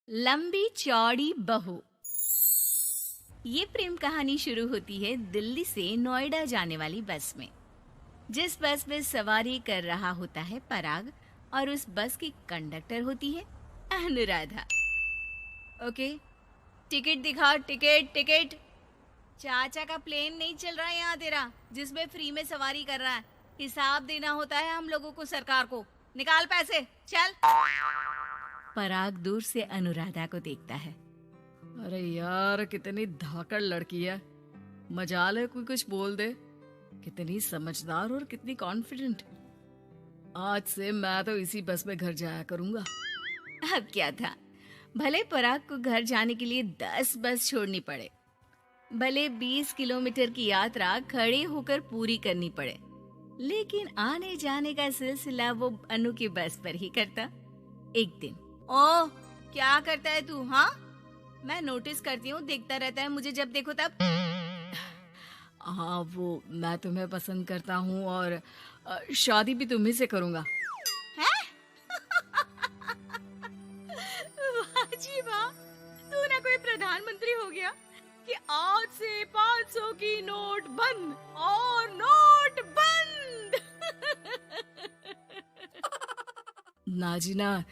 लंबी चौड़ी बहू। ये प्रेम कहानी शुरू होती है दिल्ली से नोएडा जाने वाली बस में। जिस बस में सवारी कर रहा होता है पराग और उस बस की कंडक्टर होती है अनुराधा। ओके, टिकट दिखाओ, टिकट टिकट। चाचा का प्लेन नहीं चल रहा है यहाँ तेरा, जिसमें फ्री में सवारी कर रहा है। हिसाब देना होता है हम लोगों को, सरकार को। निकाल पैसे, चल। पराग दूर से अनुराधा को देखता है। अरे यार, कितनी धाकड़ लड़की है। मजाल है कोई कुछ बोल दे। कितनी समझदार और कितनी कॉन्फिडेंट। आज से मैं तो इसी बस में घर जाया करूंगा। अब क्या था, भले पराग को घर जाने के लिए 10 बस छोड़नी पड़े, भले 20 किलोमीटर की यात्रा खड़े होकर पूरी करनी पड़े, लेकिन आने जाने का सिलसिला वो अनु की बस पर ही करता। एक दिन, ओह क्या करता है तू? हाँ, मैं नोटिस करती हूँ, देखता रहता है मुझे जब देखो तब। हाँ, वो मैं तुम्हें पसंद करता हूँ और शादी भी तुम्ही से करूंगा। हैं? वाह जी वाह, तू ना कोई प्रधानमंत्री हो गया कि आज से 500 की नोट बंद और नोट बंद। नाजिना,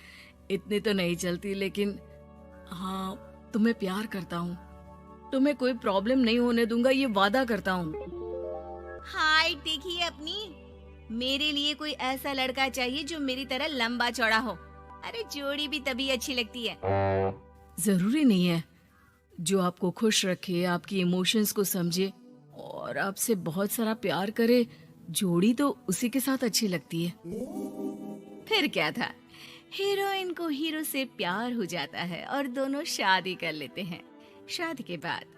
इतनी तो नहीं चलती, लेकिन हाँ, तुम्हें प्यार करता हूँ। तुम्हें कोई प्रॉब्लम नहीं होने दूंगा, ये वादा करता हूँ। हाइट देखिए अपनी। मेरे लिए कोई ऐसा लड़का चाहिए जो मेरी तरह लंबा चौड़ा हो। अरे जोड़ी भी तभी अच्छी लगती है। जरूरी नहीं है, जो आपको खुश रखे, आपकी इमोशंस को समझे और आपसे बहुत सारा प्यार करे, जोड़ी तो उसी के साथ अच्छी लगती है। फिर क्या था, हीरोइन को हीरो से प्यार हो जाता है और दोनों शादी कर लेते हैं। शादी के बाद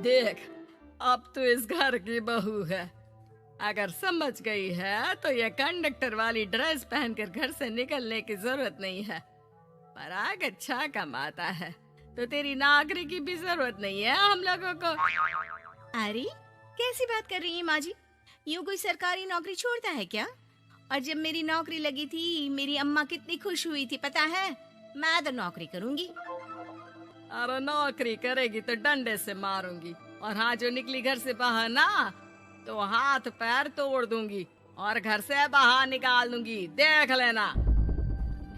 देख, अब तो इस घर की बहू है। अगर समझ गई है तो ये कंडक्टर वाली ड्रेस पहनकर घर से निकलने की जरूरत नहीं है। पराग अच्छा कमाता है तो तेरी नौकरी की भी जरूरत नहीं है हम लोगों को। अरे कैसी बात कर रही है माँ जी? यूँ कोई सरकारी नौकरी छोड़ता है क्या? और जब मेरी नौकरी लगी थी, मेरी अम्मा कितनी खुश हुई थी पता है? मैं तो नौकरी करूंगी। अरे नौकरी करेगी तो डंडे से मारूंगी, और हाँ, जो निकली घर से बाहर ना, तो हाथ पैर तोड़ दूंगी और घर से बाहर निकाल दूंगी, देख लेना।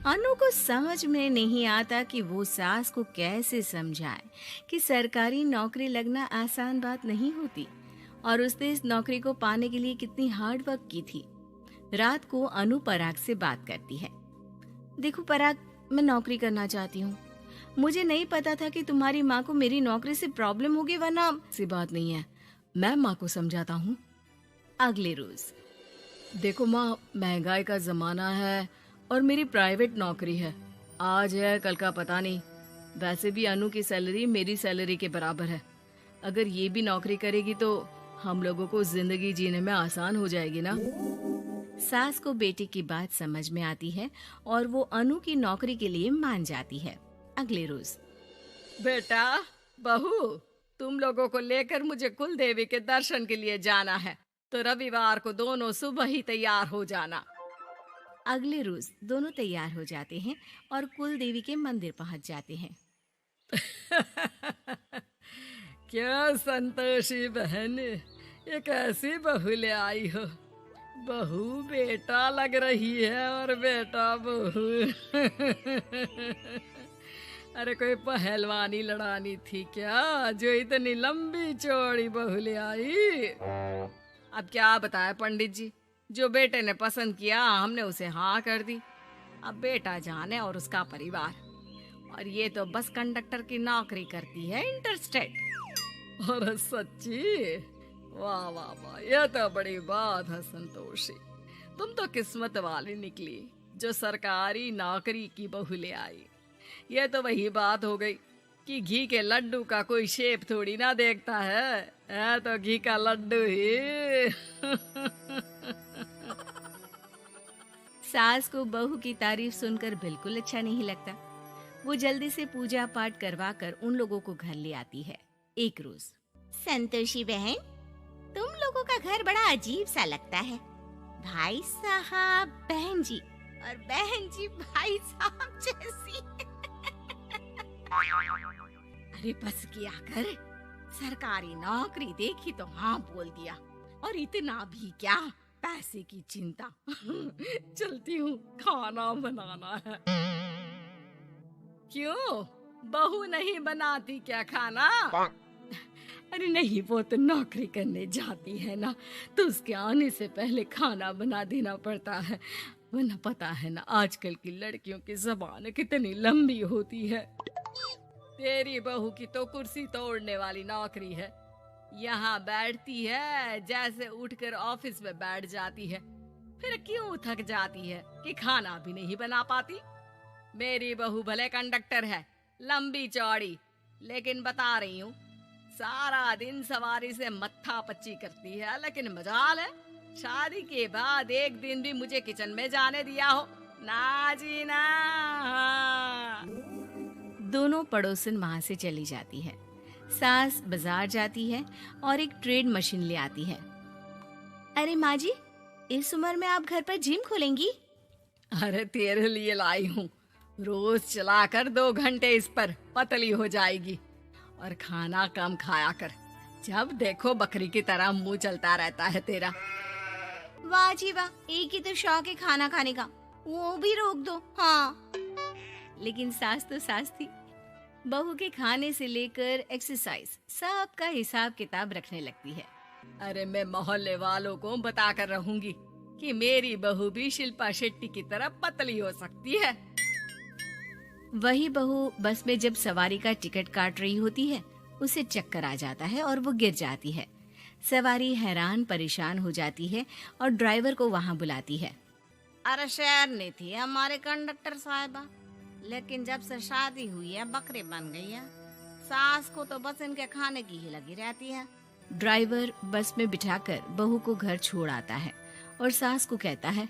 अनु को समझ में नहीं आता कि वो सास को कैसे समझाए कि सरकारी नौकरी लगना आसान बात नहीं होती और उसने इस नौकरी को पाने के लिए कितनी हार्ड वर्क की थी। रात को अनु पराग से बात करती है। देखो पराग, मैं नौकरी करना चाहती हूँ। मुझे नहीं पता था कि तुम्हारी माँ को मेरी नौकरी से प्रॉब्लम होगी, वरना। सी बात नहीं है, मैं माँ को समझाता हूँ। अगले रोज, देखो माँ, महंगाई का जमाना है और मेरी प्राइवेट नौकरी है। आज है कल का पता नहीं। वैसे भी अनु की सैलरी मेरी सैलरी के बराबर है। अगर ये भी नौकरी करेगी तो हम लोगों को जिंदगी जीने में आसान हो जाएगी ना। सास को बेटी की बात समझ में आती है और वो अनु की नौकरी के लिए मान जाती है। अगले रोज, बेटा, बहू, तुम लोगों को लेकर मुझे कुल देवी के दर्शन के लिए जाना है, तो रविवार को दोनों सुबह ही तैयार हो जाना। अगले रोज दोनों तैयार हो जाते हैं और कुल देवी के मंदिर पहुंच जाते हैं। क्या संतोषी बहन, ये कैसी बहू ले आई हो? बहू बेटा लग रही है और बेटा बहू। अरे कोई पहलवानी लड़ानी थी क्या, जो इतनी लंबी चौड़ी बहू ले आई? अब क्या बताए पंडित जी, जो बेटे ने पसंद किया हमने उसे हाँ कर दी। अब बेटा जाने और उसका परिवार। और ये तो बस कंडक्टर की नौकरी करती है, इंटरस्टेट। और सच्ची, वाह वाह वाह, यह तो बड़ी बात है संतोषी। तुम तो किस्मत वाली निकली जो सरकारी नौकरी की बहू ले आई। यह तो वही बात हो गई कि घी के लड्डू का कोई शेप थोड़ी ना देखता है तो घी का लड्डू ही। सास को बहू की तारीफ सुनकर बिल्कुल अच्छा नहीं लगता। वो जल्दी से पूजा पाठ करवा कर उन लोगों को घर ले आती है। एक रोज, संतोषी बहन, तुम लोगों का घर बड़ा अजीब सा लगता है। भाई साहब बहन जी और बहन जी भाई साहब जैसी। मेरे बस की आकर सरकारी नौकरी देखी तो हाँ बोल दिया, और इतना भी क्या, पैसे की चिंता। चलती हूँ, खाना बनाना है। क्यों, बहू नहीं बनाती क्या खाना? अरे नहीं, वो तो नौकरी करने जाती है ना, तो उसके आने से पहले खाना बना देना पड़ता है, वरना पता है ना आजकल की लड़कियों की ज़बान कितनी लंबी होती है। तेरी बहू की तो कुर्सी तोड़ने वाली नौकरी है, यहाँ बैठती है जैसे उठकर ऑफिस में बैठ जाती है, फिर क्यों थक जाती है कि खाना भी नहीं बना पाती। मेरी बहू भले कंडक्टर है, लंबी चौड़ी, लेकिन बता रही हूँ सारा दिन सवारी से मत्था पच्ची करती है, लेकिन मजाल है शादी के बाद एक दिन भी मुझे किचन में जाने दिया हो ना जी ना। दोनों पड़ोसन वहां से चली जाती है। सास बाजार जाती है और एक ट्रेड मशीन ले आती है। अरे माँ जी, इस उम्र में आप घर पर जिम खोलेंगी? अरे तेरे लिए लाई हूँ, रोज चलाकर 2 घंटे इस पर, पतली हो जाएगी। और खाना कम खाया कर, जब देखो बकरी की तरह मुंह चलता रहता है तेरा। वाह जी वाह, एक ही तो शौक है खाना खाने का, वो भी रोक दो। हाँ, लेकिन सास तो सास थी, बहू के खाने से लेकर एक्सरसाइज सब का हिसाब किताब रखने लगती है। अरे मैं मोहल्ले वालों को बताकर रहूंगी कि मेरी बहू भी शिल्पा शेट्टी की तरह पतली हो सकती है। वही बहू बस में जब सवारी का टिकट काट रही होती है, उसे चक्कर आ जाता है और वो गिर जाती है। सवारी हैरान परेशान हो जाती है और ड्राइवर को वहाँ बुलाती है। अरे शहर नहीं थी हमारे कंडक्टर साहिबा, लेकिन जब से शादी हुई है बकरी बन गई है। सास को तो बस इनके खाने की ही लगी रहती है। ड्राइवर बस में बिठाकर बहू को घर छोड़ आता है और सास को कहता है,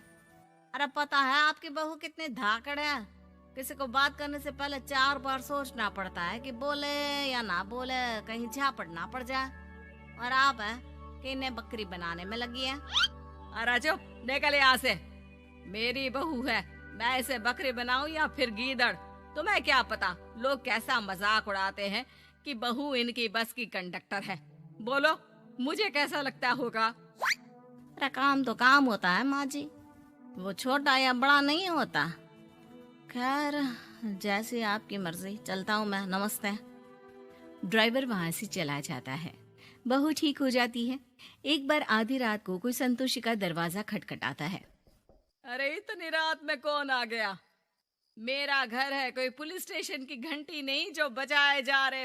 अरे पता है आपकी बहू कितनी धाकड़ है, किसी को बात करने से पहले 4 बार सोचना पड़ता है कि बोले या ना बोले, कहीं झापड़ ना पड़ जाए। और आप है कि इन्हें बकरी बनाने में लगी है। अरे चुप, निकल यहाँ से। मेरी बहू है, मैं इसे बकरी बनाऊं या फिर गीदड़, तुम्हें क्या पता लोग कैसा मजाक उड़ाते हैं कि बहू इनकी बस की कंडक्टर है। बोलो, मुझे कैसा लगता होगा? अरे काम तो काम होता है माँ जी, वो छोटा या बड़ा नहीं होता। खैर जैसी आपकी मर्जी, चलता हूँ मैं, नमस्ते। ड्राइवर वहां से चला जाता है। बहू ठीक हो जाती है। एक बार आधी रात को कोई संतोषी का दरवाजा खटखटाता है। अरे इतनी रात में कौन आ गया? मेरा घर है, कोई पुलिस स्टेशन की घंटी नहीं जो बजाए जा रहे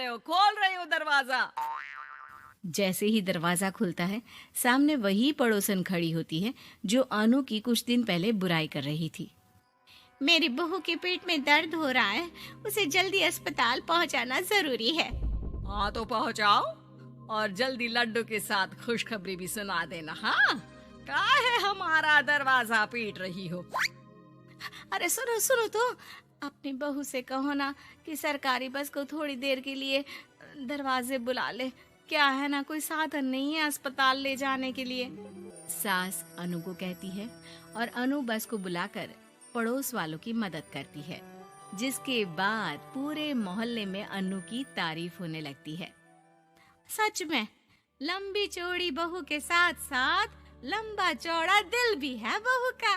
हो। खोल रही हो दरवाजा। जैसे ही दरवाजा खुलता है, सामने वही पड़ोसन खड़ी होती है जो अनु की कुछ दिन पहले बुराई कर रही थी। मेरी बहू के पेट में दर्द हो रहा है, उसे जल्दी अस्पताल पहुंचाना जरूरी है। हाँ तो पहुंचाओ, और जल्दी लड्डू के साथ खुशखबरी भी सुना देना। हाँ, काहे हमारा दरवाजा पीट रही हो? अरे सुनो तो, अपनी बहू से कहो ना कि सरकारी बस को थोड़ी देर के लिए दरवाजे बुला ले। क्या है ना, कोई साधन नहीं है अस्पताल ले जाने के लिए। सास अनु को कहती है और अनु बस को बुलाकर पड़ोस वालों की मदद करती है, जिसके बाद पूरे मोहल्ले में अनु की तारीफ होने लगती है। सच में लंबी चौड़ी बहू के साथ साथ लंबा चौड़ा दिल भी है बहू का।